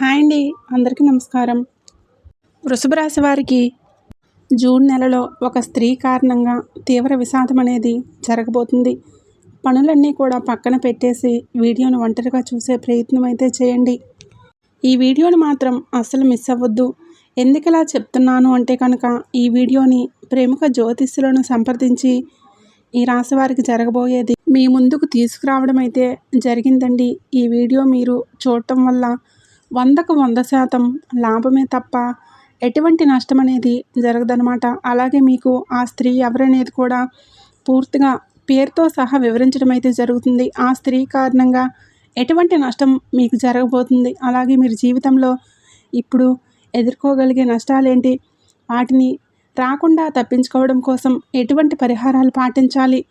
Hi అండి. అందరికీ నమస్కారం. వృషభ రాశి వారికి జూన్ నెలలో ఒక స్త్రీ కారణంగా తీవ్ర విషాదం అనేది జరగబోతుంది. పనులన్నీ కూడా పక్కన పెట్టేసి వీడియోను ఒంటరిగా చూసే ప్రయత్నం అయితే చేయండి. ఈ వీడియోని మాత్రం అస్సలు మిస్ అవ్వద్దు. ఎందుకలా చెప్తున్నాను అంటే కనుక ఈ వీడియోని ప్రముఖ జ్యోతిష్యులను సంప్రదించి ఈ రాశి వారికి జరగబోయేది మీ ముందుకు తీసుకురావడం అయితే జరిగిందండి. ఈ వీడియో మీరు చూడటం వల్ల 100కు 100% లాభమే తప్ప ఎటువంటి నష్టం అనేది జరగదనమాట. అలాగే మీకు ఆ స్త్రీ ఎవరనేది కూడా పూర్తిగా పేరుతో సహా వివరించడం అయితే జరుగుతుంది. ఆ స్త్రీ కారణంగా ఎటువంటి నష్టం మీకు జరగబోతుంది, అలాగే మీరు జీవితంలో ఇప్పుడు ఎదుర్కోగలిగే నష్టాలేంటి, వాటిని రాకుండా తప్పించుకోవడం కోసం ఎటువంటి పరిహారాలు పాటించాలి,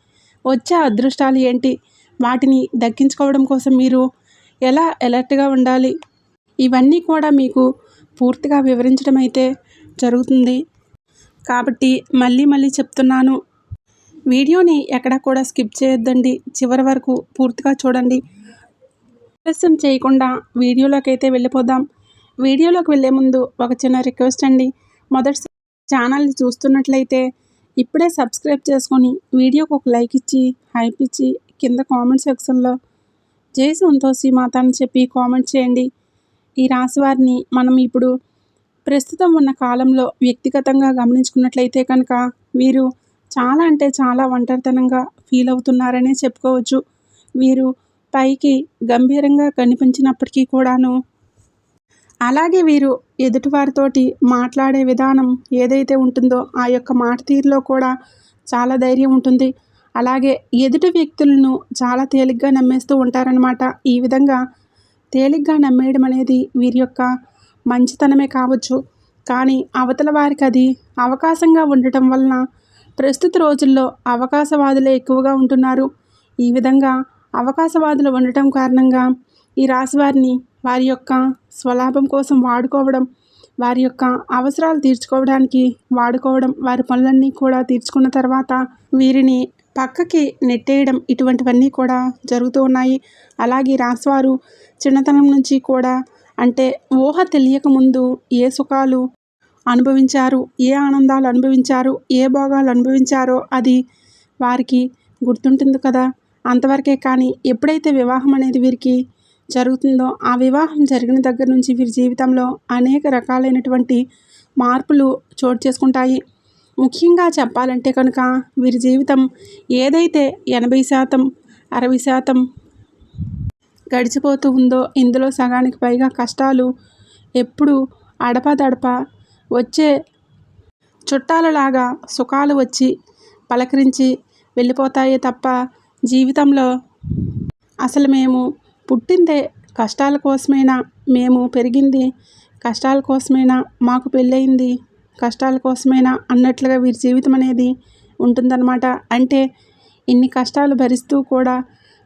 వచ్చే అదృష్టాలు ఏంటి, వాటిని దక్కించుకోవడం కోసం మీరు ఎలా అలర్ట్గా ఉండాలి, ఇవన్నీ కూడా మీకు పూర్తిగా వివరించడం అయితే జరుగుతుంది. కాబట్టి మళ్ళీ చెప్తున్నాను, వీడియోని ఎక్కడా కూడా స్కిప్ చేయొద్దండి. చివరి వరకు పూర్తిగా చూడండి. ఆలస్యం చేయకుండా వీడియోలోకి అయితే వెళ్ళిపోదాం. వీడియోలోకి వెళ్ళే ముందు ఒక చిన్న రిక్వెస్ట్ అండి. మొదటి ఛానల్ని చూస్తున్నట్లయితే ఇప్పుడే సబ్స్క్రైబ్ చేసుకొని వీడియోకి ఒక లైక్ ఇచ్చి హైప్ ఇచ్చి కింద కామెంట్ సెక్షన్లో జై సంతోషి మాత అని చెప్పి కామెంట్ చేయండి. ఈ రాశి వారిని మనం ఇప్పుడు ప్రస్తుతం ఉన్న కాలంలో వ్యక్తిగతంగా గమనించుకున్నట్లయితే కనుక వీరు చాలా అంటే చాలా ఒంటరితనంగా ఫీల్ అవుతున్నారనే చెప్పుకోవచ్చు. వీరు పైకి గంభీరంగా కనిపించినప్పటికీ కూడాను, అలాగే వీరు ఎదుటివారితోటి మాట్లాడే విధానం ఏదైతే ఉంటుందో ఆ యొక్క మాట తీరులో కూడా చాలా ధైర్యం ఉంటుంది. అలాగే ఎదుటి వ్యక్తులను చాలా తేలిగ్గా నమ్మేస్తూ ఉంటారనమాట. ఈ విధంగా తేలిగ్గా నమ్మేయడం అనేది వీరి యొక్క మంచితనమే కావచ్చు. కానీ అవతల వారికి అది అవకాశంగా ఉండటం వలన ప్రస్తుత రోజుల్లో అవకాశవాదులే ఎక్కువగా ఉంటున్నారు. ఈ విధంగా అవకాశవాదులు ఉండటం కారణంగా ఈ రాశి వారిని వారి యొక్క స్వలాభం కోసం వాడుకోవడం, వారి యొక్క అవసరాలు తీర్చుకోవడానికి వాడుకోవడం, వారి పనులన్నీ కూడా తీర్చుకున్న తర్వాత వీరిని పక్కకి నెట్టేయడం, ఇటువంటివన్నీ కూడా జరుగుతూ ఉన్నాయి. అలాగే రాశివారు చిన్నతనం నుంచి కూడా, అంటే ఊహ తెలియక ముందు ఏ సుఖాలు అనుభవించారు, ఏ ఆనందాలు అనుభవించారు, ఏ భోగాలు అనుభవించారో అది వారికి గుర్తుంటుంది కదా. అంతవరకే. కానీ ఎప్పుడైతే వివాహం అనేది వీరికి జరుగుతుందో ఆ వివాహం జరిగిన దగ్గర నుంచి వీరి జీవితంలో అనేక రకాలైనటువంటి మార్పులు చోటు చేసుకుంటాయి. ముఖ్యంగా చెప్పాలంటే కనుక వీరి జీవితం ఏదైతే 80%, 60% గడిచిపోతూ ఉందో ఇందులో సగానికి పైగా కష్టాలు ఎప్పుడు అడపాదడప వచ్చే చుట్టాలలాగా సుఖాలు వచ్చి పలకరించి వెళ్ళిపోతాయే తప్ప జీవితంలో అసలు మేము పుట్టిందే కష్టాల కోసమేనా, మేము పెరిగింది కష్టాల కోసమేనా, మాకు పెళ్ళయింది కష్టాల కోసమేనా అన్నట్లుగా వీరి జీవితం అనేది ఉంటుందన్నమాట. అంటే ఇన్ని కష్టాలు భరిస్తూ కూడా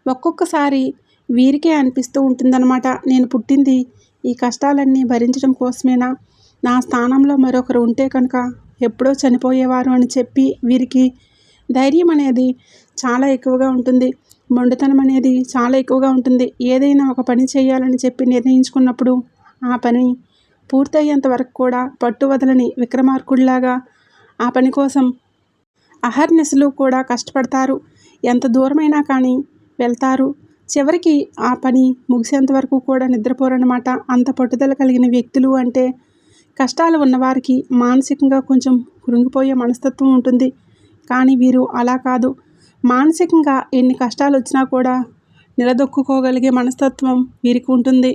ఒక్కొక్కసారి వీరికే అనిపిస్తూ ఉంటుందన్నమాట, నేను పుట్టింది ఈ కష్టాలన్నీ భరించడం కోసమేనా, నా స్థానంలో మరొకరు ఉంటే కనుక ఎప్పుడో చనిపోయేవారు అని చెప్పి వీరికి ధైర్యం అనేది చాలా ఎక్కువగా ఉంటుంది. మొండితనం అనేది చాలా ఎక్కువగా ఉంటుంది. ఏదైనా ఒక పని చేయాలని చెప్పి నిర్ణయించుకున్నప్పుడు ఆ పని పూర్తయ్యేంత వరకు కూడా పట్టు వదలని విక్రమార్కుడిలాగా ఆ పని కోసం అహర్నిశలు కూడా కష్టపడతారు. ఎంత దూరమైనా కానీ వెళ్తారు. చివరికి ఆ పని ముగిసేంత వరకు కూడా నిద్రపోరన్నమాట. అంత పట్టుదల కలిగిన వ్యక్తులు అంటే కష్టాలు ఉన్నవారికి మానసికంగా కొంచెం కృంగిపోయే మనస్తత్వం ఉంటుంది. కానీ వీరు అలా కాదు. మానసికంగా ఎన్ని కష్టాలు వచ్చినా కూడా నిలదొక్కుకోగలిగే మనస్తత్వం వీరికి ఉంటుంది.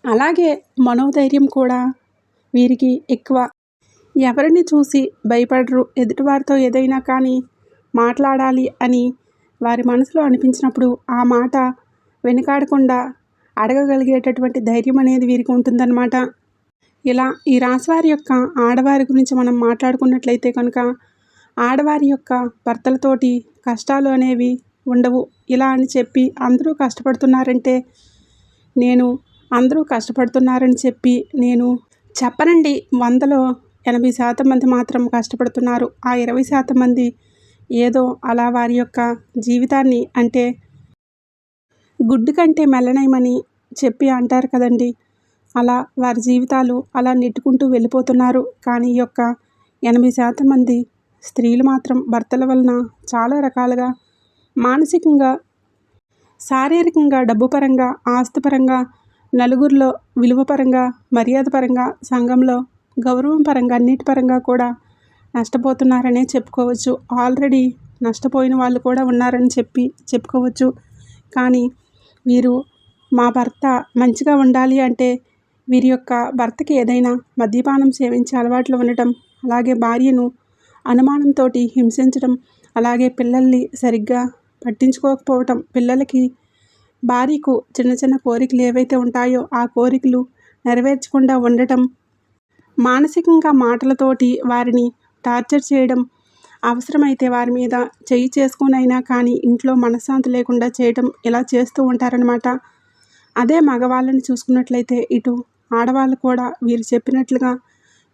అలాగే మనోధైర్యం కూడా వీరికి ఎక్కువ. ఎవరిని చూసి భయపడరు. ఎదుటివారితో ఏదైనా కానీ మాట్లాడాలి అని వారి మనసులో అనిపించినప్పుడు ఆ మాట వెనుకాడకుండా అడగగలిగేటటువంటి ధైర్యం అనేది వీరికి ఉంటుందన్నమాట. ఇలా ఈ రాశివారి యొక్క ఆడవారి గురించి మనం మాట్లాడుకున్నట్లయితే కనుక ఆడవారి యొక్క భర్తలతోటి కష్టాలు అనేవి ఉండవు. ఇలా అని చెప్పి అందరూ కష్టపడుతున్నారంటే అందరూ కష్టపడుతున్నారని చెప్పి నేను చెప్పనండి. 100లో 80% మంది మాత్రం కష్టపడుతున్నారు. ఆ 20% మంది ఏదో అలా వారి యొక్క జీవితాన్ని, అంటే గుడ్డు కంటే మెల్లనయమని చెప్పి అంటారు కదండి. అలా వారి జీవితాలు అలా నెట్టుకుంటూ వెళ్ళిపోతున్నారు. కానీ ఈ యొక్క 80% మంది స్త్రీలు మాత్రం భర్తల వలన చాలా రకాలుగా మానసికంగా, శారీరకంగా, డబ్బు పరంగా, ఆస్తిపరంగా, నలుగురిలో విలువ పరంగా, మర్యాద పరంగా, సంఘంలో గౌరవం పరంగా, అన్నిటి పరంగా కూడా నష్టపోతున్నారనే చెప్పుకోవచ్చు. ఆల్రెడీ నష్టపోయిన వాళ్ళు కూడా ఉన్నారని చెప్పుకోవచ్చు. కానీ వీరు మా భర్త మంచిగా ఉండాలి అంటే వీరి యొక్క భర్తకి ఏదైనా మద్యపానం సేవించే అలవాట్లు ఉండటం, అలాగే భార్యను అనుమానంతో హింసించడం, అలాగే పిల్లల్ని సరిగ్గా పట్టించుకోకపోవటం, పిల్లలకి భార్యకు చిన్న చిన్న కోరికలు ఏవైతే ఉంటాయో ఆ కోరికలు నెరవేర్చకుండా ఉండటం, మానసికంగా మాటలతోటి వారిని టార్చర్ చేయడం, అవసరమైతే వారి మీద చెయ్యి చేసుకునైనా కానీ ఇంట్లో మనశ్శాంతి లేకుండా చేయటం, ఇలా చేస్తూ ఉంటారనమాట. అదే మగవాళ్ళని చూసుకున్నట్లయితే ఇటు ఆడవాళ్ళు కూడా వీరు చెప్పినట్లుగా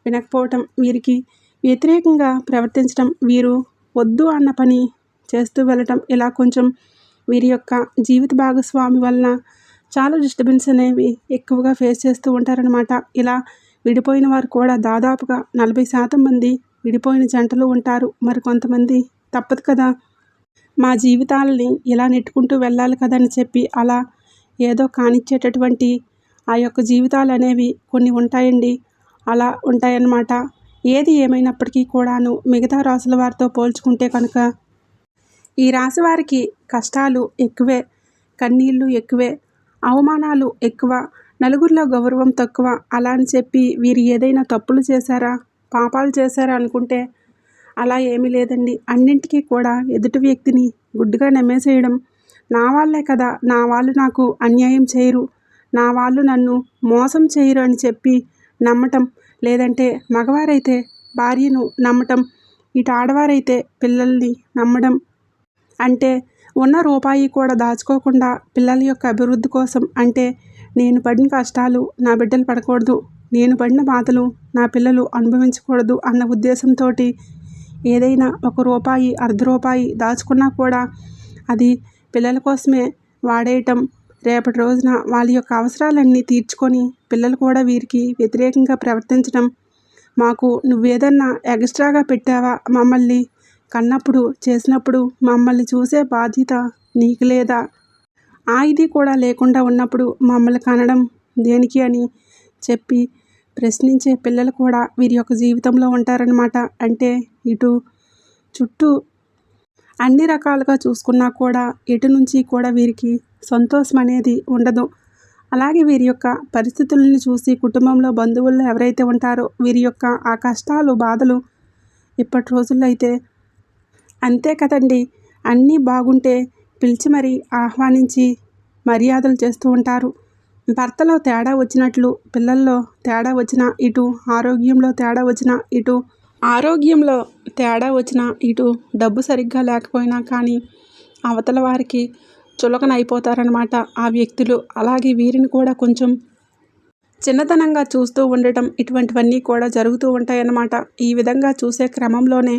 వినకపోవటం, వీరికి వ్యతిరేకంగా ప్రవర్తించడం, వీరు వద్దు అన్న పని చేస్తూ వెళ్ళటం, ఇలా కొంచెం వీరి యొక్క జీవిత భాగస్వామి వలన చాలా డిస్టర్బెన్స్ అనేవి ఎక్కువగా ఫేస్ చేస్తూ ఉంటారనమాట. ఇలా విడిపోయిన వారు కూడా దాదాపుగా 40% మంది విడిపోయిన జంటలు ఉంటారు. మరి కొంతమంది తప్పదు కదా, మా జీవితాలని ఇలా నెట్టుకుంటూ వెళ్ళాలి కదని చెప్పి అలా ఏదో కానిచ్చేటటువంటి ఆ యొక్క జీవితాలు అనేవి కొన్ని ఉంటాయండి. అలా ఉంటాయన్నమాట. ఏది ఏమైనప్పటికీ కూడాను మిగతా రాసుల వారితో పోల్చుకుంటే కనుక ఈ రాశి వారికి కష్టాలు ఎక్కువే, కన్నీళ్ళు ఎక్కువే, అవమానాలు ఎక్కువ, నలుగురిలో గౌరవం తక్కువ. అలా అని చెప్పి వీరు ఏదైనా తప్పులు చేశారా, పాపాలు చేశారా అనుకుంటే అలా ఏమీ లేదండి. అన్నింటికీ కూడా ఎదుటి వ్యక్తిని గుడ్డిగా నమ్మేసేయడం, నా వాళ్ళే కదా, నా వాళ్ళు నాకు అన్యాయం చేయరు, నా వాళ్ళు నన్ను మోసం చేయరు అని చెప్పి నమ్మటం, లేదంటే మగవారైతే భార్యను నమ్మటం, ఇటు ఆడవారైతే పిల్లల్ని నమ్మడం, అంటే ఉన్న రూపాయి కూడా దాచుకోకుండా పిల్లల యొక్క అభివృద్ధి కోసం, అంటే నేను పడిన కష్టాలు నా బిడ్డలు పడకూడదు, నేను పడిన బాధలు నా పిల్లలు అనుభవించకూడదు అన్న ఉద్దేశంతో ఏదైనా ఒక రూపాయి, అర్ధ రూపాయి దాచుకున్నా కూడా అది పిల్లల కోసమే వాడేయటం, రేపటి రోజున వాళ్ళ యొక్క అవసరాలన్నీ తీర్చుకొని పిల్లలు కూడా వీరికి వ్యతిరేకంగా ప్రవర్తించడం, మాకు నువ్వేదన్నా ఎక్స్ట్రాగా పెట్టావా, మమ్మల్ని కన్నప్పుడు చేసినప్పుడు మమ్మల్ని చూసే బాధ్యత నీకు లేదా, ఆ ఇది కూడా లేకుండా ఉన్నప్పుడు మమ్మల్ని కనడం దేనికి అని చెప్పి ప్రశ్నించే పిల్లలు కూడా వీరి యొక్క జీవితంలో ఉంటారనమాట. అంటే ఇటు చుట్టూ అన్ని రకాలుగా చూసుకున్నా కూడా ఎటు నుంచి కూడా వీరికి సంతోషం అనేది ఉండదు. అలాగే వీరి యొక్క పరిస్థితులను చూసి కుటుంబంలో బంధువుల్లో ఎవరైతే ఉంటారో వీరి యొక్క ఆ కష్టాలు, బాధలు ఇప్పటి రోజుల్లో అయితే అంతే కదండి, అన్నీ బాగుంటే పిలిచి మరీ ఆహ్వానించి మర్యాదలు చేస్తూ ఉంటారు. భర్తలో తేడా వచ్చినట్లు, పిల్లల్లో తేడా వచ్చినా, ఇటు ఆరోగ్యంలో తేడా వచ్చినా, ఇటు డబ్బు సరిగ్గా లేకపోయినా కానీ అవతల వారికి చులకన అయిపోతారనమాట ఆ వ్యక్తులు. అలాగే వీరిని కూడా కొంచెం చిన్నతనంగా చూస్తూ ఉండటం, ఇటువంటివన్నీ కూడా జరుగుతూ ఉంటాయన్నమాట. ఈ విధంగా చూసే క్రమంలోనే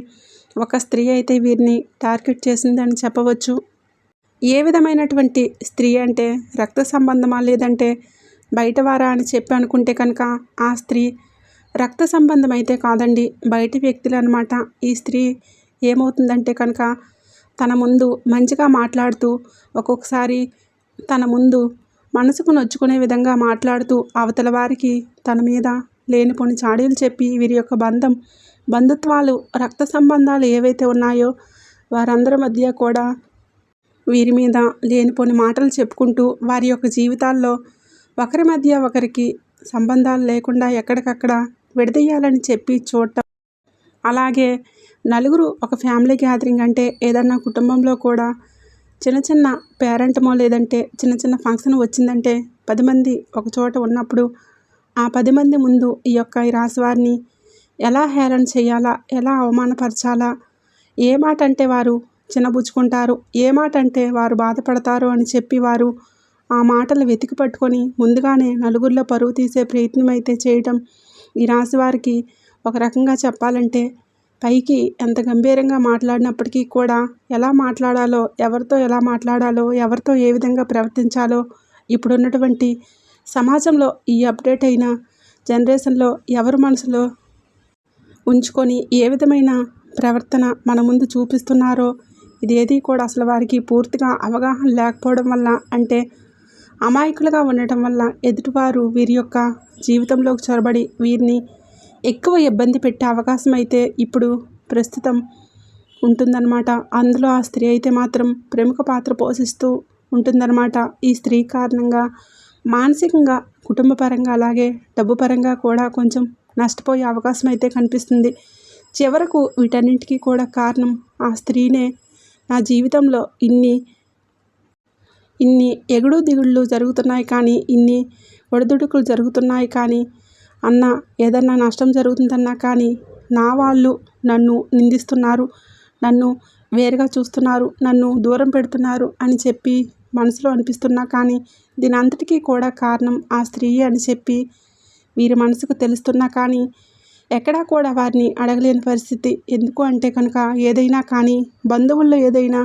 ఒక స్త్రీ అయితే వీరిని టార్గెట్ చేసిందని చెప్పవచ్చు. ఏ విధమైనటువంటి స్త్రీ అంటే రక్త సంబంధమా, లేదంటే బయటవారా అని చెప్పి అనుకుంటే కనుక ఆ స్త్రీ రక్త సంబంధం అయితే కాదండి, బయటి వ్యక్తులు అనమాట. ఈ స్త్రీ ఏమవుతుందంటే కనుక తన ముందు మంచిగా మాట్లాడుతూ, ఒక్కొక్కసారి తన ముందు మనసుకు నొచ్చుకునే విధంగా మాట్లాడుతూ అవతల వారికి తన మీద లేనిపోని చాడీలు చెప్పి వీరి యొక్క బంధుత్వాలు, రక్త సంబంధాలు ఏవైతే ఉన్నాయో వారందరి మధ్య కూడా వీరి మీద లేనిపోని మాటలు చెప్పుకుంటూ వారి యొక్క జీవితాల్లో ఒకరి మధ్య ఒకరికి సంబంధాలు లేకుండా ఎక్కడికక్కడ విడదీయాలని చెప్పి చూడటం, అలాగే నలుగురు ఒక ఫ్యామిలీ గ్యాదరింగ్ అంటే ఏదన్నా కుటుంబంలో కూడా చిన్న చిన్న పేరెంటమో లేదంటే చిన్న చిన్న ఫంక్షన్ వచ్చిందంటే 10 మంది ఒక చోట ఉన్నప్పుడు ఆ 10 మంది ముందు ఈ రాశి వారిని ఎలా హేళన చేయాలా, ఎలా అవమానపరచాలా, ఏ మాట అంటే వారు చిన్నబుచ్చుకుంటారు, ఏ మాట అంటే వారు బాధపడతారు అని చెప్పి వారు ఆ మాటలు వెతికి పట్టుకొని ముందుగానే నలుగురిలో పరువు తీసే ప్రయత్నం అయితే చేయటం ఈ రాశి వారికి ఒక రకంగా చెప్పాలంటే పైకి ఎంత గంభీరంగా మాట్లాడినప్పటికీ కూడా ఎలా మాట్లాడాలో, ఎవరితో ఎలా మాట్లాడాలో, ఎవరితో ఏ విధంగా ప్రవర్తించాలో ఇప్పుడున్నటువంటి సమాజంలో ఈ అప్డేట్ అయిన జనరేషన్లో ఎవరి మనసులో ఉంచుకొని ఏ విధమైన ప్రవర్తన మన ముందు చూపిస్తున్నారో ఇదేది కూడా అసలు వారికి పూర్తిగా అవగాహన లేకపోవడం వల్ల, అంటే అమాయకులుగా ఉండటం వల్ల ఎదుటివారు వీరి యొక్క జీవితంలోకి చొరబడి వీరిని ఎక్కువ ఇబ్బంది పెట్టే అవకాశం అయితే ఇప్పుడు ప్రస్తుతం ఉంటుందన్నమాట. అందులో ఆ స్త్రీ అయితే మాత్రం ప్రముఖ పాత్ర పోషిస్తూ ఉంటుందన్నమాట. ఈ స్త్రీ కారణంగా మానసికంగా, కుటుంబ పరంగా, అలాగే డబ్బు పరంగా కూడా కొంచెం నష్టపోయే అవకాశం అయితే కనిపిస్తుంది. చివరకు వీటన్నింటికీ కూడా కారణం ఆ స్త్రీనే. నా జీవితంలో ఇన్ని ఎగుడు దిగుళ్ళు జరుగుతున్నాయి కానీ, ఇన్ని ఒడిదుడుకులు జరుగుతున్నాయి కానీ, ఏదన్నా నష్టం జరుగుతుందన్నా కానీ నా వాళ్ళు నన్ను నిందిస్తున్నారు, నన్ను వేరుగా చూస్తున్నారు, నన్ను దూరం పెడుతున్నారు అని చెప్పి మనసులో అనిపిస్తున్నా కానీ దీని అంతటికీ కూడా కారణం ఆ స్త్రీ అని చెప్పి వీరి మనసుకు తెలుస్తున్నా కానీ ఎక్కడా కూడా వారిని అడగలేని పరిస్థితి. ఎందుకు అంటే కనుక ఏదైనా కానీ బంధువుల్లో ఏదైనా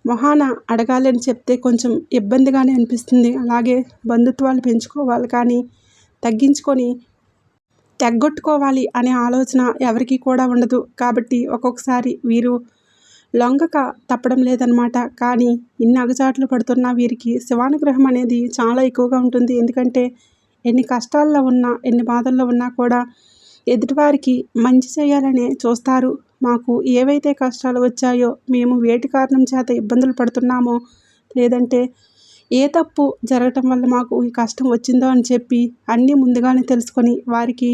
మొహాన అడగాలి అని చెప్తే కొంచెం ఇబ్బందిగానే అనిపిస్తుంది. అలాగే బంధుత్వాలు పెంచుకోవాలి కానీ తగ్గించుకొని తెగ్గొట్టుకోవాలి అనే ఆలోచన ఎవరికీ కూడా ఉండదు. కాబట్టి ఒక్కొక్కసారి వీరు లొంగక తప్పడం లేదనమాట. కానీ ఇన్ని అగచాట్లు పడుతున్న వీరికి శివానుగ్రహం అనేది చాలా ఎక్కువగా ఉంటుంది. ఎందుకంటే ఎన్ని కష్టాల్లో ఉన్నా, ఎన్ని బాధల్లో ఉన్నా కూడా ఎదుటివారికి మంచి చేయాలనే చూస్తారు. మాకు ఏవైతే కష్టాలు వచ్చాయో, మేము వేటి కారణం చేత ఇబ్బందులు పడుతున్నామో, లేదంటే ఏ తప్పు జరగటం వల్ల మాకు ఈ కష్టం వచ్చిందో అని చెప్పి అన్నీ ముందుగానే తెలుసుకొని వారికి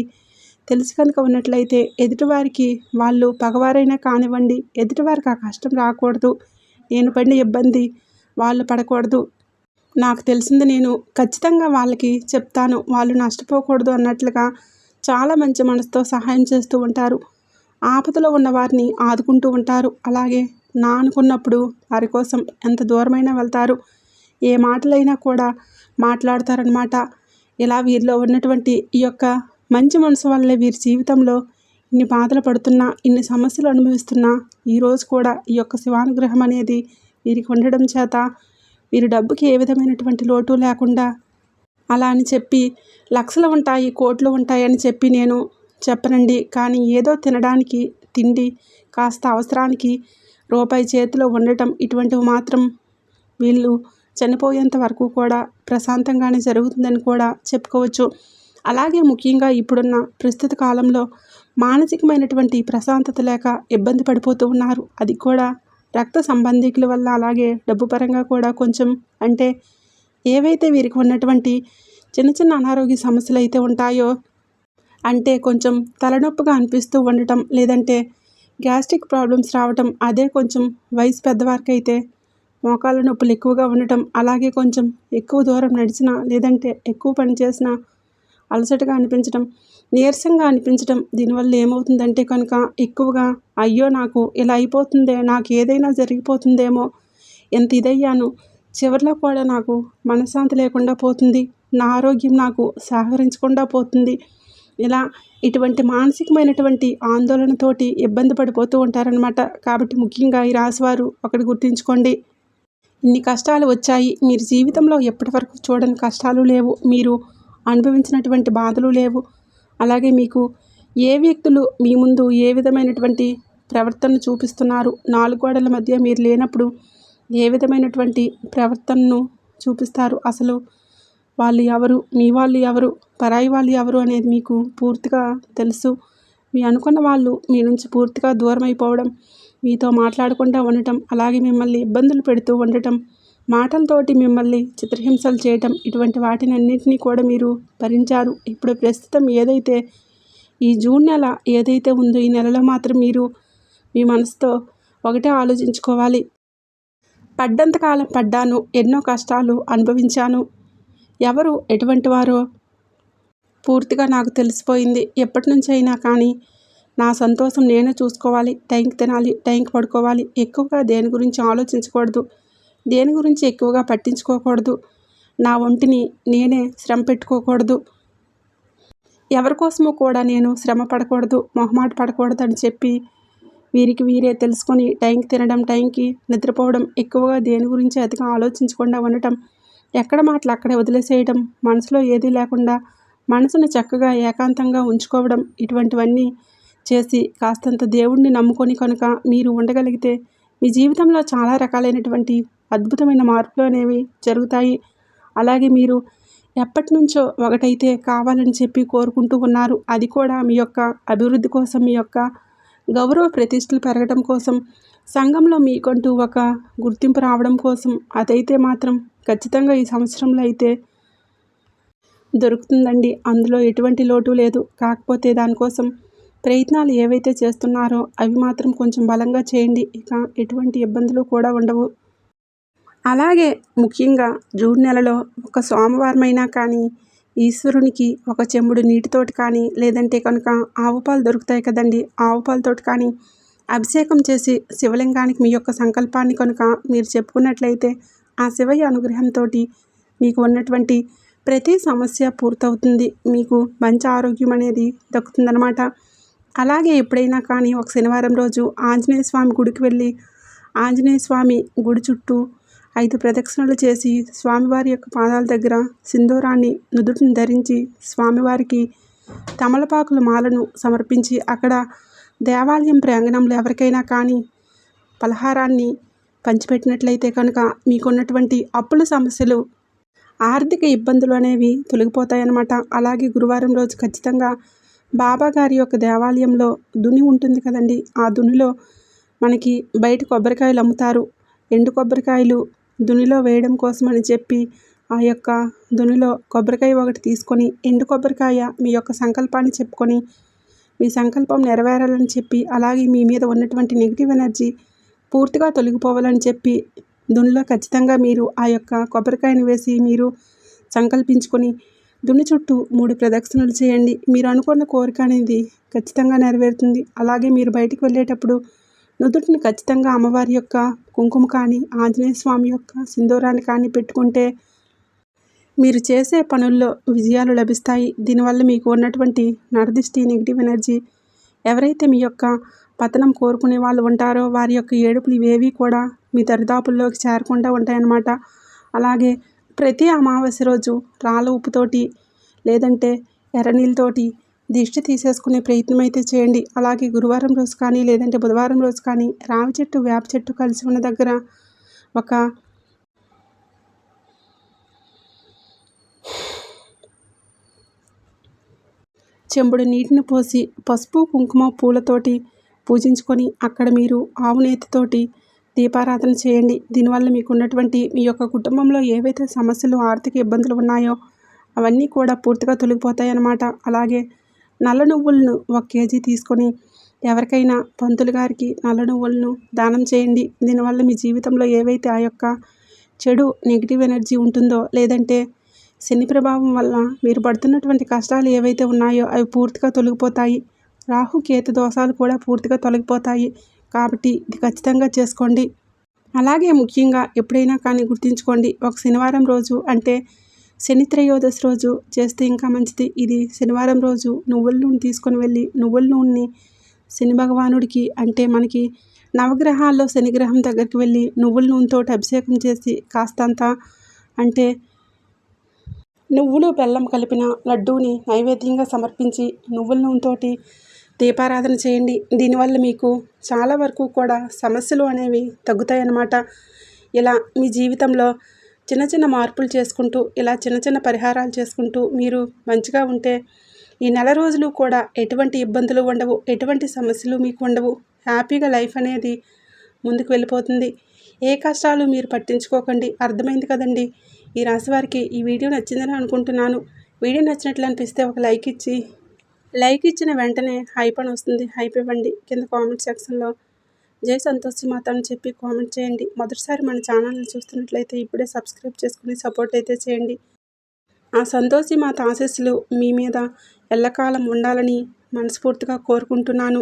తెలిసి కనుక ఉన్నట్లయితే ఎదుటివారికి వాళ్ళు పగవారైనా కానివ్వండి, ఎదుటివారికి ఆ కష్టం రాకూడదు, నేను పడిన ఇబ్బంది వాళ్ళు పడకూడదు, నాకు తెలిసింది నేను ఖచ్చితంగా వాళ్ళకి చెప్తాను, వాళ్ళు నష్టపోకూడదు అన్నట్లుగా చాలా మంచి మనసుతో సహాయం చేస్తూ ఉంటారు. ఆపదలో ఉన్న వారిని ఆదుకుంటూ ఉంటారు. అలాగే నా అనుకున్నప్పుడు వారి కోసం ఎంత దూరమైనా వెళ్తారు. ఏ మాటలైనా కూడా మాట్లాడతారనమాట. ఇలా వీరిలో ఉన్నటువంటి ఈ యొక్క మంచి మనసు వల్లే వీరి జీవితంలో ఇన్ని బాధలు పడుతున్నా, ఇన్ని సమస్యలు అనుభవిస్తున్నా ఈరోజు కూడా ఈ యొక్క శివానుగ్రహం అనేది వీరికి ఉండడం చేత వీరి డబ్బుకి ఏ విధమైనటువంటి లోటు లేకుండా, అలా అని చెప్పి లక్షలు ఉంటాయి, కోట్లు ఉంటాయి అని చెప్పి నేను చెప్పనండి. కానీ ఏదో తినడానికి తిండి, కాస్త అవసరానికి రూపాయి చేతిలో ఉండటం, ఇటువంటివి మాత్రం వీళ్ళు చనిపోయేంత వరకు కూడా ప్రశాంతంగానే జరుగుతుందని కూడా చెప్పుకోవచ్చు. అలాగే ముఖ్యంగా ఇప్పుడున్న ప్రస్తుత కాలంలో మానసికమైనటువంటి ప్రశాంతత లేక ఇబ్బంది పడిపోతూ ఉన్నారు. అది కూడా రక్త సంబంధికుల వల్ల, అలాగే డబ్బు పరంగా కూడా కొంచెం, అంటే ఏవైతే వీరికి ఉన్నటువంటి చిన్న చిన్న అనారోగ్య సమస్యలు అయితే ఉంటాయో, అంటే కొంచెం తలనొప్పిగా అనిపిస్తూ ఉండటం, లేదంటే గ్యాస్ట్రిక్ ప్రాబ్లమ్స్ రావటం, అదే కొంచెం వయసు పెద్దవారికి అయితే మోకాళ్ళ నొప్పులు ఎక్కువగా ఉండటం, అలాగే కొంచెం ఎక్కువ దూరం నడిచినా, లేదంటే ఎక్కువ పని చేసినా అలసటగా అనిపించడం, నీరసంగా అనిపించడం. దీనివల్ల ఏమవుతుందంటే కనుక ఎక్కువగా అయ్యో నాకు ఇలా అయిపోతుందే, నాకు ఏదైనా జరిగిపోతుందేమో, ఎంత ఇదయ్యాను, చివరిలో కూడా నాకు మనశ్శాంతి లేకుండా పోతుంది, నా ఆరోగ్యం నాకు సహకరించకుండా పోతుంది, ఇలా ఇటువంటి మానసికమైనటువంటి ఆందోళనతోటి ఇబ్బంది పడిపోతూ ఉంటారనమాట. కాబట్టి ముఖ్యంగా ఈ రాశివారు ఒకటి గుర్తుంచుకోండి, ఇన్ని కష్టాలు వచ్చాయి, మీరు జీవితంలో ఎప్పటి వరకు చూడని కష్టాలు లేవు, మీరు అనుభవించినటువంటి బాధలు లేవు. అలాగే మీకు ఏ వ్యక్తులు మీ ముందు ఏ విధమైనటువంటి ప్రవర్తన చూపిస్తున్నారు, నాలుగు గోడల మధ్య మీరు లేనప్పుడు ఏ విధమైనటువంటి ప్రవర్తనను చూపిస్తారు, అసలు వాళ్ళు ఎవరు, మీ వాళ్ళు ఎవరు, పరాయి వాళ్ళు ఎవరు అనేది మీకు పూర్తిగా తెలుసు. మీ అనుకున్న వాళ్ళు మీ నుంచి పూర్తిగా దూరం అయిపోవడం, మీతో మాట్లాడకుండా ఉండటం, అలాగే మిమ్మల్ని ఇబ్బందులు పెడుతూ ఉండటం, మాటలతోటి మిమ్మల్ని చిత్రహింసలు చేయటం, ఇటువంటి వాటిని అన్నింటినీ కూడా మీరు భరించారు. ఇప్పుడు ప్రస్తుతం ఏదైతే ఈ జూన్ నెల ఏదైతే ఉందో, ఈ నెలలో మాత్రం మీరు మీ మనసుతో ఒకటే ఆలోచించుకోవాలి, పడ్డంతకాలం పడ్డాను, ఎన్నో కష్టాలు అనుభవించాను, ఎవరు ఎటువంటి వారో పూర్తిగా నాకు తెలిసిపోయింది. ఎప్పటి నుంచి అయినా కానీ నా సంతోషం నేనే చూసుకోవాలి, టైంకి తినాలి, టైంకి పడుకోవాలి, ఎక్కువగా దేని గురించి ఆలోచించకూడదు, దేని గురించి ఎక్కువగా పట్టించుకోకూడదు, నా ఒంటిని నేనే శ్రమ పెట్టుకోకూడదు, ఎవరి కోసమో కూడా నేను శ్రమ పడకూడదు, మొహమాట పడకూడదు అని చెప్పి వీరికి వీరే తెలుసుకొని టైంకి తినడం, టైంకి నిద్రపోవడం, ఎక్కువగా దేని గురించి అతిగా ఆలోచించకుండా ఉండటం, ఎక్కడ మాటలు అక్కడే వదిలేసేయడం, మనసులో ఏదీ లేకుండా మనసును చక్కగా ఏకాంతంగా ఉంచుకోవడం, ఇటువంటివన్నీ చేసి కాస్తంత దేవుడిని నమ్ముకొని కనుక మీరు ఉండగలిగితే మీ జీవితంలో చాలా రకాలైనటువంటి అద్భుతమైన మార్పులు అనేవి జరుగుతాయి. అలాగే మీరు ఎప్పటినుంచో ఒకటైతే కావాలని చెప్పి కోరుకుంటూ ఉన్నారు. అది కూడా మీ యొక్క అభివృద్ధి కోసం, మీ యొక్క గౌరవ ప్రతిష్టలు పెరగడం కోసం, సంఘంలో మీకంటూ ఒక గుర్తింపు రావడం కోసం. అదైతే మాత్రం ఖచ్చితంగా ఈ సంవత్సరంలో అయితే దొరుకుతుందండి. అందులో ఎటువంటి లోటు లేదు. కాకపోతే దానికోసం ప్రయత్నాలు ఏవైతే చేస్తున్నారో అవి మాత్రం కొంచెం బలంగా చేయండి. ఇక ఎటువంటి ఇబ్బందులు కూడా ఉండవు. అలాగే ముఖ్యంగా జూన్ నెలలో ఒక సోమవారమైనా కానీ ఈశ్వరునికి ఒక చెంబుడు నీటితోటి కానీ, లేదంటే కనుక ఆవు పాలు దొరుకుతాయి కదండి, ఆవు పాలతోటి కానీ అభిషేకం చేసి శివలింగానికి మీ యొక్క సంకల్పాన్ని కనుక మీరు చెప్పుకున్నట్లయితే ఆ శివయ్య అనుగ్రహంతో మీకు ఉన్నటువంటి ప్రతి సమస్య పూర్తవుతుంది. మీకు మంచి ఆరోగ్యం అనేది దక్కుతుందనమాట. అలాగే ఎప్పుడైనా కానీ ఒక శనివారం రోజు ఆంజనేయ స్వామి గుడికి వెళ్ళి ఆంజనేయ స్వామి గుడి చుట్టూ 5 ప్రదక్షిణలు చేసి స్వామివారి యొక్క పాదాల దగ్గర సింధూరాన్ని నుదుటిని ధరించి స్వామివారికి తమలపాకుల మాలను సమర్పించి అక్కడ దేవాలయం ప్రాంగణంలో ఎవరికైనా కానీ పలహారాన్ని పంచిపెట్టినట్లయితే కనుక మీకున్నటువంటి అప్పుల సమస్యలు, ఆర్థిక ఇబ్బందులు అనేవి తొలగిపోతాయన్నమాట. అలాగే గురువారం రోజు ఖచ్చితంగా బాబా గారి యొక్క దేవాలయంలో దుని ఉంటుంది కదండి, ఆ దునిలో మనకి బయట కొబ్బరికాయలు అమ్ముతారు. ఎండు కొబ్బరికాయలు దునిలో వేయడం కోసం అని చెప్పి ఆ యొక్క దునిలో కొబ్బరికాయ ఒకటి తీసుకొని, ఎండు కొబ్బరికాయ మీ యొక్క సంకల్పాన్ని చెప్పుకొని మీ సంకల్పం నెరవేరాలని చెప్పి, అలాగే మీ మీద ఉన్నటువంటి నెగిటివ్ ఎనర్జీ పూర్తిగా తొలగిపోవాలని చెప్పి దునిలో ఖచ్చితంగా మీరు ఆ యొక్క కొబ్బరికాయను వేసి మీరు సంకల్పించుకొని దుని చుట్టూ 3 ప్రదక్షిణలు చేయండి. మీరు అనుకున్న కోరిక అనేది ఖచ్చితంగా నెరవేరుతుంది. అలాగే మీరు బయటికి వెళ్ళేటప్పుడు నుదుటిని ఖచ్చితంగా అమ్మవారి యొక్క కుంకుమ కానీ, ఆంజనేయ స్వామి యొక్క సింధూరాన్ని కానీ పెట్టుకుంటే మీరు చేసే పనుల్లో విజయాలు లభిస్తాయి. దీనివల్ల మీకు ఉన్నటువంటి నరదిష్టి, నెగిటివ్ ఎనర్జీ, ఎవరైతే మీ యొక్క పతనం కోరుకునే వాళ్ళు ఉంటారో వారి యొక్క ఏడుపులు ఇవేవి కూడా మీ దరిదాపుల్లోకి చేరకుండా ఉంటాయన్నమాట. అలాగే ప్రతి అమావాస్య రోజు రాళ్ళ ఉప్పుతోటి లేదంటే ఎర్రనీళ్ళతోటి దిష్టి తీసేసుకునే ప్రయత్నం అయితే చేయండి. అలాగే గురువారం రోజు కానీ లేదంటే బుధవారం రోజు కానీ రావి చెట్టు, వేప చెట్టు కలిసి ఉన్న దగ్గర ఒక చెంబుడు నీటిని పోసి పసుపు, కుంకుమ, పూలతోటి పూజించుకొని అక్కడ మీరు ఆవు నేతితోటి దీపారాధన చేయండి. దీనివల్ల మీకు ఉన్నటువంటి మీ యొక్క కుటుంబంలో ఏవైతే సమస్యలు, ఆర్థిక ఇబ్బందులు ఉన్నాయో అవన్నీ కూడా పూర్తిగా తొలగిపోతాయి అన్నమాట. అలాగే నల్ల నువ్వులను 1 కేజీ తీసుకొని ఎవరికైనా పంతులు గారికి నల్ల నువ్వులను దానం చేయండి. దీనివల్ల మీ జీవితంలో ఏవైతే ఆ యొక్క చెడు నెగిటివ్ ఎనర్జీ ఉంటుందో, లేదంటే శని ప్రభావం వల్ల మీరు పడుతున్నటువంటి కష్టాలు ఏవైతే ఉన్నాయో అవి పూర్తిగా తొలగిపోతాయి. రాహు కేతు దోషాలు కూడా పూర్తిగా తొలగిపోతాయి. కాబట్టి ఇది ఖచ్చితంగా చేసుకోండి. అలాగే ముఖ్యంగా ఎప్పుడైనా కానీ గుర్తుంచుకోండి, ఒక శనివారం రోజు అంటే శని త్రయోదశి రోజు చేస్తే ఇంకా మంచిది. ఇది శనివారం రోజు నువ్వుల నూనె తీసుకొని వెళ్ళి నువ్వుల నూనెని శని భగవానుడికి, అంటే మనకి నవగ్రహాల్లో శనిగ్రహం దగ్గరికి వెళ్ళి నువ్వుల నూనెతో అభిషేకం చేసి కాస్తంత అంటే నువ్వులు బెల్లం కలిపిన లడ్డూని నైవేద్యంగా సమర్పించి నువ్వుల నూనెతోటి దీపారాధన చేయండి. దీనివల్ల మీకు చాలా వరకు కూడా సమస్యలు అనేవి తగ్గుతాయన్నమాట. ఇలా మీ జీవితంలో చిన్న చిన్న మార్పులు చేసుకుంటూ, ఇలా చిన్న చిన్న పరిహారాలు చేసుకుంటూ మీరు మంచిగా ఉంటే ఈ నెల రోజులు కూడా ఎటువంటి ఇబ్బందులు ఉండవు, ఎటువంటి సమస్యలు మీకు ఉండవు. హ్యాపీగా లైఫ్ అనేది ముందుకు వెళ్ళిపోతుంది. ఏ కష్టాలు మీరు పట్టించుకోకండి. అర్థమైంది కదండి. ఈ రాశి వారికి ఈ వీడియో నచ్చిందని అనుకుంటున్నాను. వీడియో నచ్చినట్లు అనిపిస్తే ఒక లైక్ ఇచ్చిన వెంటనే హైప్ అని వస్తుంది, హైప్ ఇవ్వండి. కింద కామెంట్ సెక్షన్లో జై సంతోషి మాత అని చెప్పి కామెంట్ చేయండి. మొదటిసారి మన ఛానల్ని చూస్తున్నట్లయితే ఇప్పుడే సబ్స్క్రైబ్ చేసుకుని సపోర్ట్ అయితే చేయండి. ఆ సంతోషి మాత ఆశీస్సులు మీ మీద ఎల్లకాలం ఉండాలని మనస్ఫూర్తిగా కోరుకుంటున్నాను.